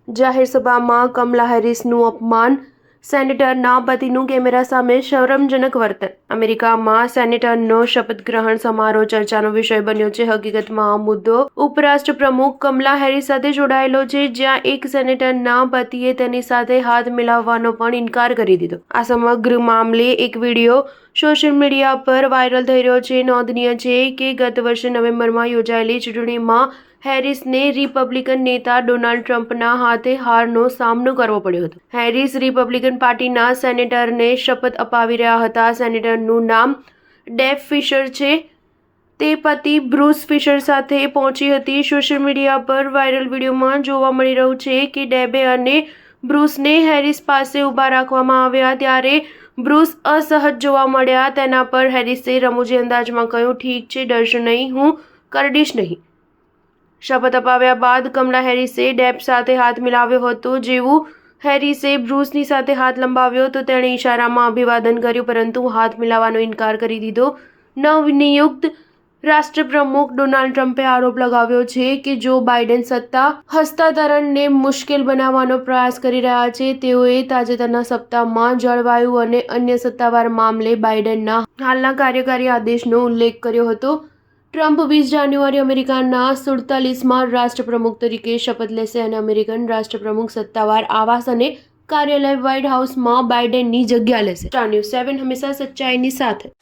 જાહેર સભામાં કમલા હેરિસનું અપમાન, સેનેટરના પતિનું કેમેરા સામે શરમજનક વર્તન. અમેરિકામાં સેનેટરનો શપથ ગ્રહણ સમારોહ ચર્ચાનો વિષય બન્યો છે. હકીકતમાં આ મુદ્દો ઉપરાષ્ટ્ર પ્રમુખ કમલા હેરિસ સાથે જોડાયેલો છે, જ્યાં એક સેનેટરના પતિએ તેની સાથે હાથ મિલાવવાનો પણ ઇનકાર કરી દીધો. આ સમગ્ર મામલે એક વિડીયો સોશિયલ મીડિયા પર વાયરલ થઈ રહ્યો છે. નોંધનીય છે કે ગત વર્ષે નવેમ્બરમાં યોજાયેલી ચૂંટણીમાં હેરિસને રિપબ્લિકન નેતા ડોનાલ્ડ ટ્રમ્પના હાથે હારનો સામનો કરવો પડ્યો હતો. હેરિસ રિપબ્લિકન પાર્ટીના સેનેટરને શપથ અપાવી રહ્યા હતા. સેનેટરનું નામ ડેબ ફિશર છે. તે પતિ બ્રુસ ફિશર સાથે પહોંચી હતી. સોશિયલ મીડિયા પર વાયરલ વિડીયોમાં જોવા મળી રહ્યું છે કે ડેબે અને બ્રુસને હેરિસ પાસે ઊભા રાખવામાં આવ્યા ત્યારે બ્રુસ અસહજ જોવા મળ્યા. તેના પર હેરિસે રમૂજી અંદાજમાં કહ્યું, "ઠીક છે, ડરશો નહીં, હું કરડીશ નહીં." શપથ અપાવ્યા બાદ કમલા હેરિસે ડેબ સાથે હાથ મિલાવ્યો હતો. જેવું હેરિસે બ્રુસની સાથે હાથ લંબાવ્યો તો તેણે ઇશારામાં અભિવાદન કર્યું, પરંતુ હાથ મિલાવવાનો ઇનકાર કરી દીધો. નવનિયુક્ત રાષ્ટ્રપ્રમુખ ડોનાલ્ડ ટ્રમ્પે આરોપ લગાવ્યો છે કે જો બાઇડન સત્તા હસ્તાંતરણને મુશ્કેલ બનાવવાનો પ્રયાસ કરી રહ્યા છે. તેઓએ તાજેતરના સપ્તાહમાં જળવાયુ અને અન્ય સત્તાવાર મામલે બાઇડનના હાલના કાર્યકારી આદેશનો ઉલ્લેખ કર્યો હતો. ટ્રમ્પ 20 જાન્યુઆરી અમેરિકાના 47માં રાષ્ટ્રપ્રમુખ તરીકે શપથ લેશે અને અમેરિકન રાષ્ટ્રપ્રમુખ સત્તાવાર આવાસ અને કાર્યાલય વ્હાઇટ હાઉસમાં બાઇડનની જગ્યા લેશે. સ્ટાર ન્યૂઝ 7 હંમેશા સચ્ચાઈની સાથે.